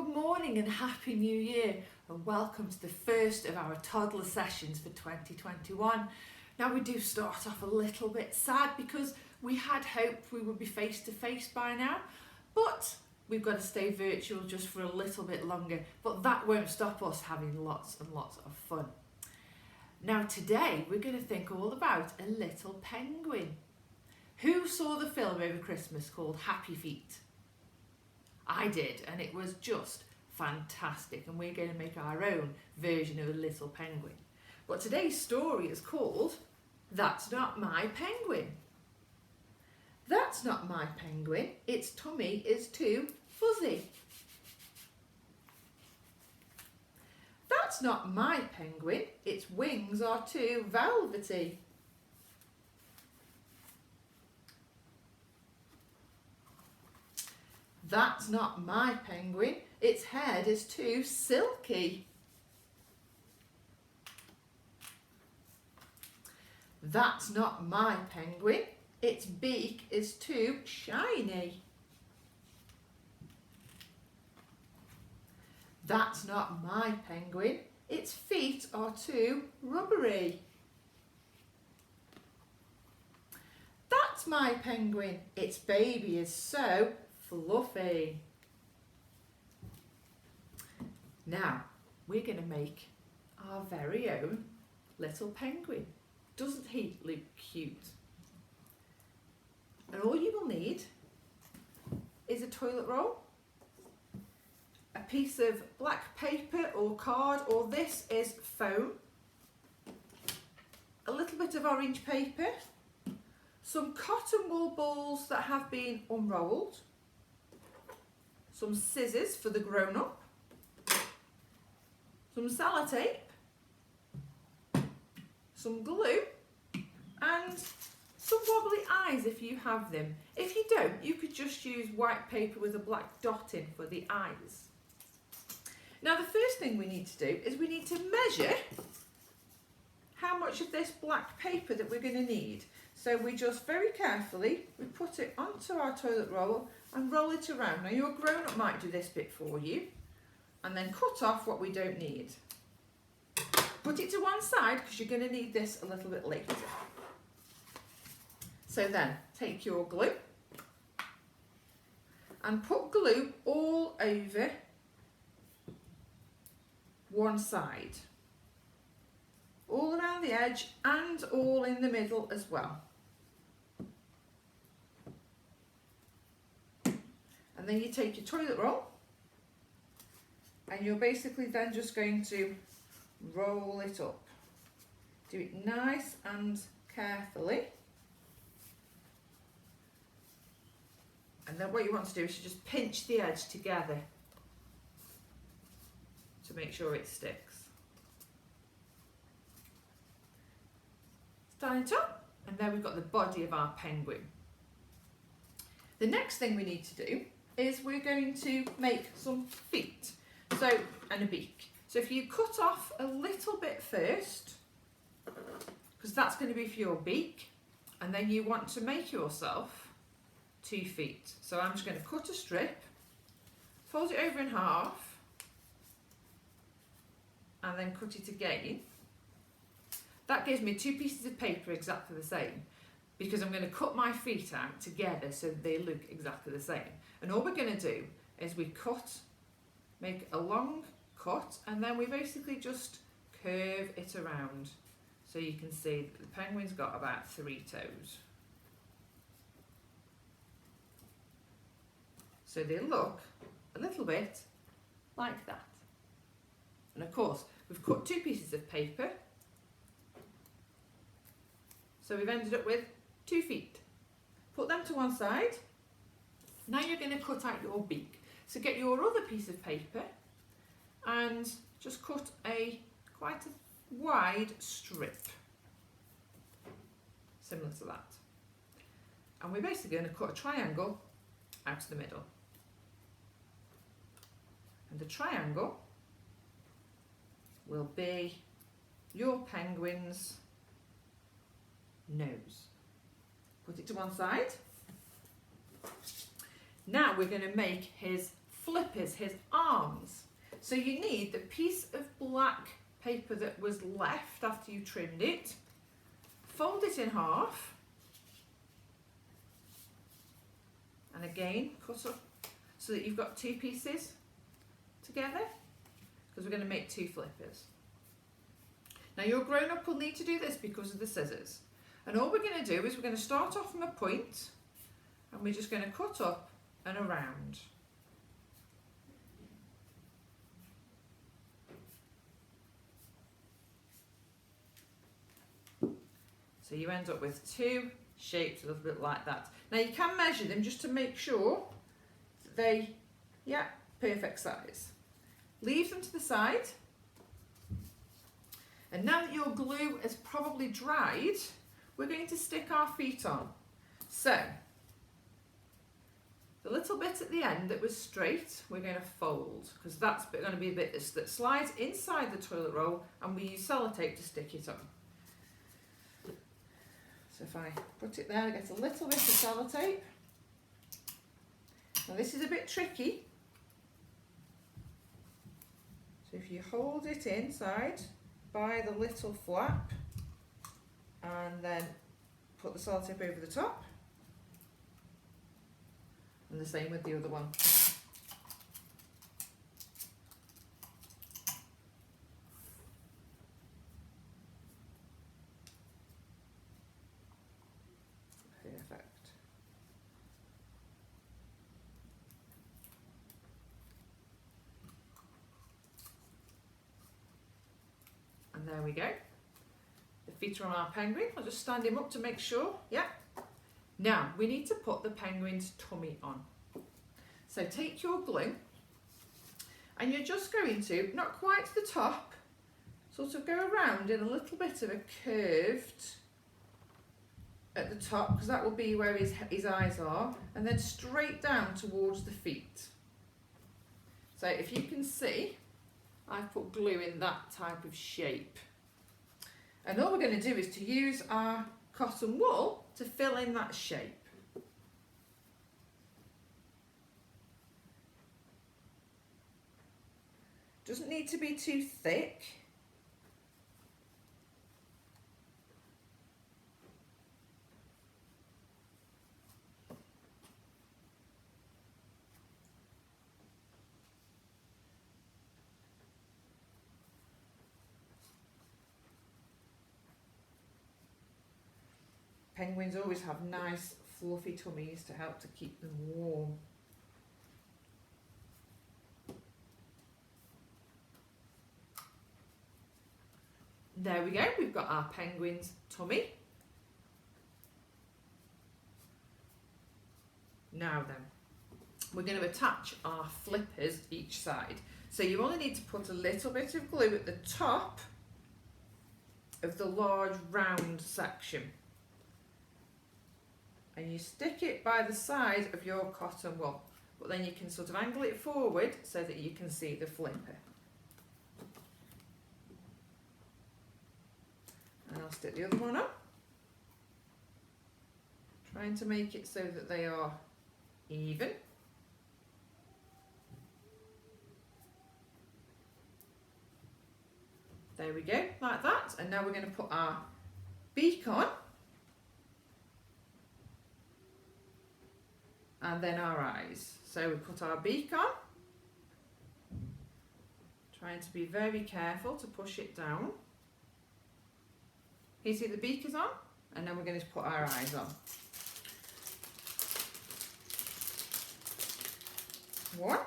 Good morning and Happy New Year, and welcome to the first of our toddler sessions for 2021. Now we do start off a little bit sad because we had hoped we would be face to face by now, but we've got to stay virtual just for a little bit longer, but that won't stop us having lots and lots of fun. Now today we're going to think all about a little penguin. Who saw the film over Christmas called Happy Feet? I did, and it was just fantastic, and we're going to make our own version of a little penguin. But today's story is called That's Not My Penguin. That's not my penguin, its tummy is too fuzzy. That's not my penguin, its wings are too velvety. That's not my penguin, its head is too silky. That's not my penguin, its beak is too shiny. That's not my penguin, its feet are too rubbery. That's my penguin, its baby is so fluffy. Now we're going to make our very own little penguin. Doesn't he look cute? And all you will need is a toilet roll, a piece of black paper or card, or this is foam, a little bit of orange paper, some cotton wool balls that have been unrolled, some scissors for the grown-up, some sellotape, some glue, and some wobbly eyes if you have them. If you don't, you could just use white paper with a black dot in for the eyes. Now the first thing we need to do is we need to measure how much of this black paper that we're going to need. So we just very carefully, we put it onto our toilet roll and roll it around. Now your grown-up might do this bit for you, and then cut off what we don't need. Put it to one side because you're going to need this a little bit later. So then take your glue and put glue all over one side, all around the edge and all in the middle as well. And then you take your toilet roll and you're basically then just going to roll it up. Do it nice and carefully. And then what you want to do is you just pinch the edge together to make sure it sticks. Stand it up, and there we've got the body of our penguin. The next thing we need to do is we're going to make some feet, and a beak. So if you cut off a little bit first, because that's going to be for your beak, and then you want to make yourself 2 feet. So I'm just going to cut a strip, fold it over in half, and then cut it again. That gives me 2 pieces of paper exactly the same, because I'm going to cut my feet out together so they look exactly the same. And all we're going to do is we make a long cut, and then we basically just curve it around so you can see that the penguin's got about 3 toes. So they look a little bit like that. And of course, we've cut 2 pieces of paper, so we've ended up with 2 feet. Put them to one side. Now you're going to cut out your beak. So get your other piece of paper and just cut quite a wide strip, similar to that. And we're basically going to cut a triangle out of the middle. And the triangle will be your penguin's nose. Put it to one side. Now we're going to make his flippers, his arms. So you need the piece of black paper that was left after you trimmed it, fold it in half, and again cut up so that you've got two pieces together, because we're going to make two flippers. Now your grown-up will need to do this because of the scissors. And all we're going to do is we're going to start off from a point and we're just going to cut up and around. So you end up with two shapes a little bit like that. Now you can measure them just to make sure that they, yeah, perfect size. Leave them to the side. And now that your glue has probably dried, we're going to stick our feet on. So, the little bit at the end that was straight, we're going to fold, because that's going to be a bit that slides inside the toilet roll, and we use sellotape to stick it on. So if I put it there, I get a little bit of sellotape. Now this is a bit tricky. So if you hold it inside by the little flap and then put the sellotape over the top, and the same with the other one. Perfect. And there we go. The feet are on our penguin. I'll just stand him up to make sure. Yeah. Now we need to put the penguin's tummy on. So take your glue and you're just going to, not quite to the top, sort of go around in a little bit of a curved at the top, because that will be where his eyes are, and then straight down towards the feet. So if you can see, I've put glue in that type of shape. And all we're going to do is to use our cotton wool to fill in that shape. Doesn't need to be too thick. Penguins always have nice fluffy tummies to help to keep them warm. There we go, we've got our penguin's tummy. Now then, we're going to attach our flippers each side. So you only need to put a little bit of glue at the top of the large round section. And you stick it by the side of your cotton wool, but then you can sort of angle it forward so that you can see the flipper. And I'll stick the other one up, trying to make it so that they are even. There we go, like that. And now we're going to put our beak on. And then our eyes. So we put our beak on, trying to be very careful to push it down. You see the beak is on, and then we're going to put our eyes on. One,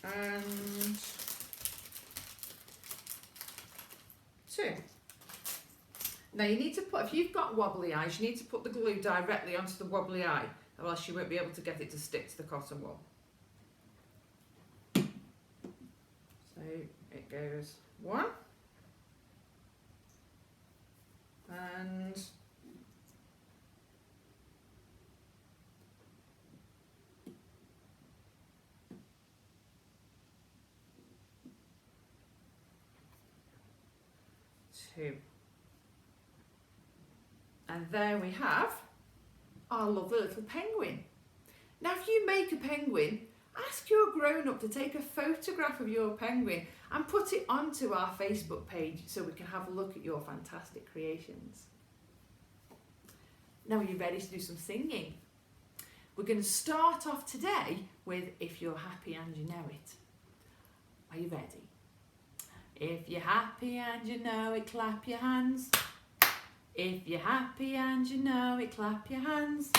and two. Now you need to put, if you've got wobbly eyes, you need to put the glue directly onto the wobbly eye, or else you won't be able to get it to stick to the cotton wool. So it goes one, and two. And there we have our lovely little penguin. Now if you make a penguin, Ask your grown-up to take a photograph of your penguin and put it onto our Facebook page so we can have a look at your fantastic creations. Now, are you ready to do some singing? We're going to start off today with If You're Happy and You Know It. Are you ready? If you're happy and you know it, clap your hands. If you're happy and you know it, clap your hands.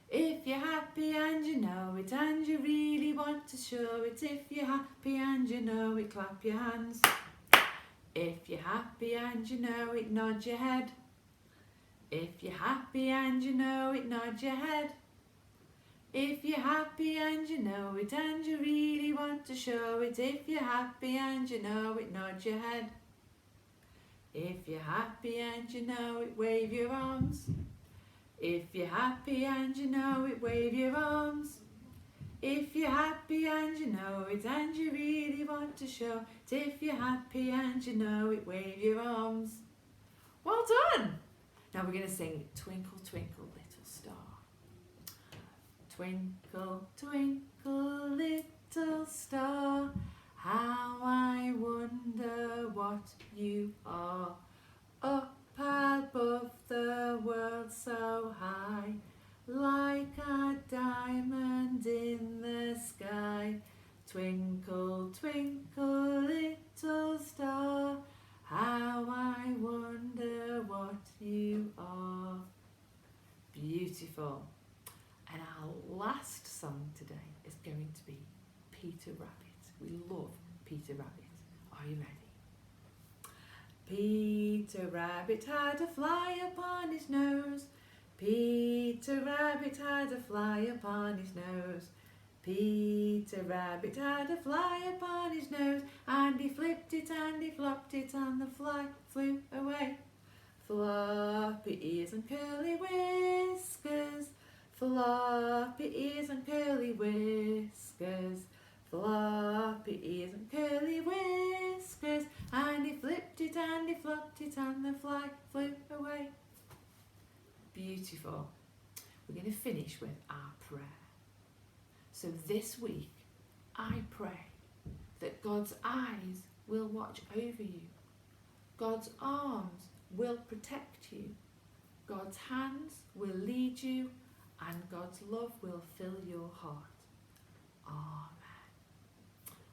If you're happy and you know it and you really want to show it, if you're happy and you know it, clap your hands. If you're happy and you know it, nod your head. If you're happy and you know it, nod your head. If you're happy and you know it and you really want to show it, if you're happy and you know it, nod your head. If you're happy and you know it, wave your arms. If you're happy and you know it, wave your arms. If you're happy and you know it and you really want to show it, if you're happy and you know it, wave your arms. Well done! Now we're going to sing Twinkle, Twinkle, Little Star. Twinkle, twinkle, little star, how I wonder what you are. Up above the world so high, like a diamond in the sky. Twinkle, twinkle, little star, how I wonder what you are. Beautiful. And our last song today is going to be Peter Rabbit. We love Peter Rabbit. Are you ready? Peter Rabbit had a fly upon his nose. Peter Rabbit had a fly upon his nose. Peter Rabbit had a fly upon his nose, and he flipped it and he flopped it and the fly flew away. Floppy ears and curly whiskers, floppy ears and curly whiskers, floppy ears and curly whiskers, and he flipped it and he flopped it and the fly flew away. Beautiful. We're going to finish with our prayer. So this week, I pray that God's eyes will watch over you, God's arms will protect you, God's hands will lead you, and God's love will fill your heart. Amen.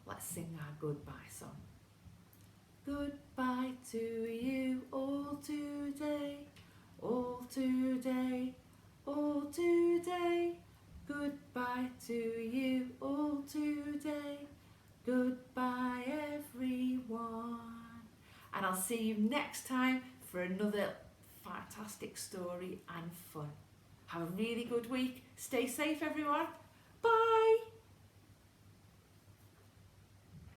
Let's sing our goodbye song. Goodbye to you all today, all today, all today. Goodbye to you all today. Goodbye everyone. And I'll see you next time for another fantastic story and fun. Have a really good week. Stay safe, everyone.